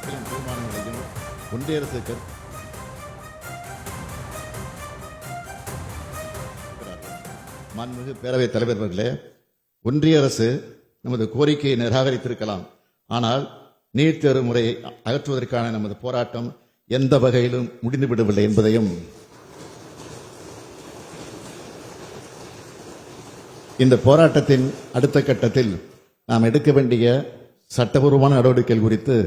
மக்களின் தீர்மானங்களையும் ஒன்றிய அரசு மாண்புமிகு பேரவைத் தலைவர் அவர்களே, ஒன்றிய அரசு நமது கோரிக்கையை நிராகரித்திருக்கலாம். ஆனால் நீட் தேர்வு முறையை அகற்றுவதற்கான நமது போராட்டம் எந்த வகையிலும் முடிந்துவிடவில்லை என்பதையும் இந்த போராட்டத்தின் அடுத்த கட்டத்தில் நாம் எடுக்க வேண்டிய சட்டபூர்வமான நடவடிக்கைகள் குறித்து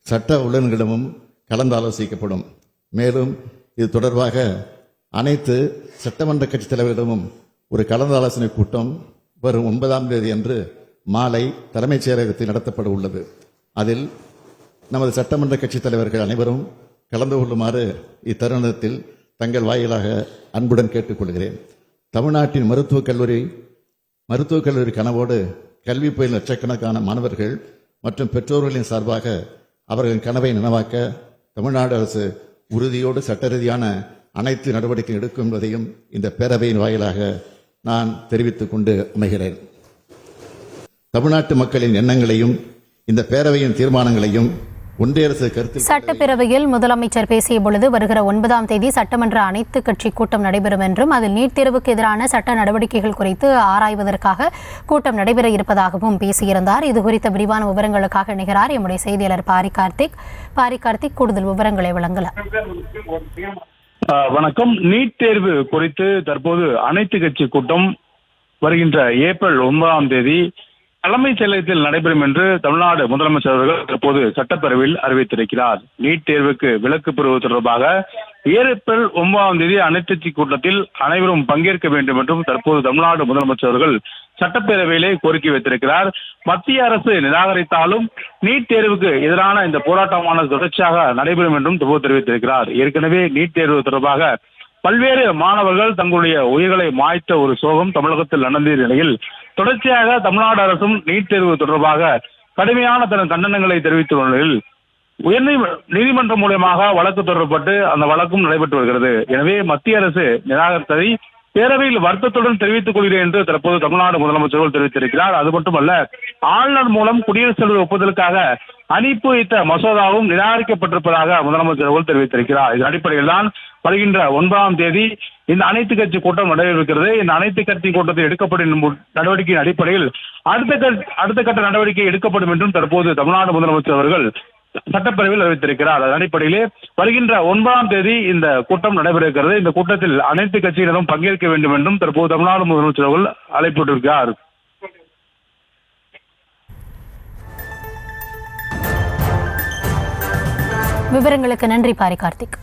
சட்ட வல்லுநர்களிடமும் கலந்தாலோசிக்கப்படும். மேலும் இது தொடர்பாக அனைத்து சட்டமன்ற கட்சித் தலைவர்களிடமும் ஒரு கலந்தாலோசனை கூட்டம் வரும் 9ஆம் தேதி அன்று மாலை தலைமைச் செயலகத்தில் நடத்தப்பட உள்ளது. அதில் நமது சட்டமன்ற கட்சித் தலைவர்கள் அனைவரும் கலந்து கொள்ளுமாறு இத்தருணத்தில் தங்கள் வாயிலாக அன்புடன் கேட்டுக்கொள்கிறேன். தமிழ்நாட்டின் மருத்துவக் கல்லூரி கனவோடு கல்வி பயிலும் லட்சக்கணக்கான மாணவர்கள் மற்றும் பெற்றோர்களின் சார்பாக அவர்களின் கனவை நனவாக்க தமிழ்நாடு அரசு உறுதியோடு சட்ட ரீதியான அனைத்து நடவடிக்கை எடுக்கும் என்பதையும் இந்த பேரவையின் வாயிலாக நான் தெரிவித்துக் கொண்டு அமைகிறேன். தமிழ்நாட்டு மக்களின் எண்ணங்களையும் இந்த பேரவையின் தீர்மானங்களையும் ஒன்றிய அரசு கருத்தில் சட்டப்பேரவையில் முதலமைச்சர் பேசிய பொழுது வருகிற 9ஆம் தேதி சட்டமன்ற அனைத்து கட்சி கூட்டம் நடைபெறும் என்றும் அதில் நீட் தேர்வுக்கு எதிரான சட்ட நடவடிக்கைகள் குறித்து ஆராய்வதற்காக கூட்டம் நடைபெற இருப்பதாகவும் பேசியிருந்தார். இது குறித்த விரிவான விவரங்களுக்காக இணைகிறார் எம்முடைய செய்தியாளர் பாரி கார்த்திக். கூடுதல் விவரங்களை வழங்கலாம். வணக்கம். நீட் தேர்வு குறித்து தற்போது அனைத்து கட்சி கூட்டம் வருகின்ற ஏப்ரல் 9ஆம் தேதி தலைமைச் செயலகத்தில் நடைபெறும் என்று தமிழ்நாடு முதலமைச்சர் அவர்கள் தற்போது சட்டப்பேரவையில் அறிவித்திருக்கிறார். நீட் தேர்வுக்கு விலக்கு பெறுவது தொடர்பாக ஏப்ரல் 9ஆம் தேதி அனைத்து கட்சி கூட்டத்தில் அனைவரும் பங்கேற்க வேண்டும் என்றும் தற்போது தமிழ்நாடு முதலமைச்சர் அவர்கள் சட்டப்பேரவையிலே கோரிக்கை வைத்திருக்கிறார். மத்திய அரசு நிராகரித்தாலும் நீட் தேர்வுக்கு எதிரான இந்த போராட்டமானது தொடர்ச்சியாக நடைபெறும் என்றும் தற்போது தெரிவித்திருக்கிறார். ஏற்கனவே நீட் தேர்வு தொடர்பாக பல்வேறு மாணவர்கள் தங்களுடைய உயிர்களை மாய்த்த ஒரு சோகம் தமிழகத்தில் நடந்த நிலையில் தொடர்ச்சியாக தமிழ்நாடு அரசும் நீட் தேர்வு தொடர்பாக கடுமையான தன் கண்டனங்களை தெரிவித்துள்ள நிலையில் நீதிமன்றம் மூலமாக வழக்கு தொடரப்பட்டு அந்த வழக்கும் நடைபெற்று வருகிறது. எனவே மத்திய அரசு நிராகரித்ததை பேரவையில் வருத்தத்துடன் தெரிவித்துக் கொள்கிறேன் என்று தற்போது தமிழ்நாடு முதலமைச்சர்கள் தெரிவித்திருக்கிறார். அது மட்டுமல்ல, ஆளுநர் மூலம் குடியரசுத் தலைவர் ஒப்புதலுக்காக அனுப்பி வைத்த மசோதாவும் நிராகரிக்கப்பட்டிருப்பதாக முதலமைச்சர் அவர்கள் தெரிவித்திருக்கிறார். இதன் அடிப்படையில் தான் வருகின்ற 9ஆம் தேதி இந்த அனைத்து கட்சி கூட்டம் நடைபெறுகிறது. இந்த அனைத்து கட்சி கூட்டத்தில் எடுக்கப்படும் நடவடிக்கையின் அடிப்படையில் அடுத்த கட்ட நடவடிக்கை எடுக்கப்படும் என்றும் தற்போது தமிழ்நாடு முதலமைச்சர் அவர்கள் சட்டப்பேரவையில் அறிவித்திருக்கிறார். அதன் அடிப்படையிலே வருகின்ற 9ஆம் தேதி இந்த கூட்டம் நடைபெறுகிறது. இந்த கூட்டத்தில் அனைத்து கட்சியினரும் பங்கேற்க வேண்டும் என்றும் தற்போது தமிழ்நாடு முதலமைச்சர் அவர்கள் அழைப்பிட்டிருக்கிறார். விவரங்களுக்கு நன்றி பாரி கார்த்திக்.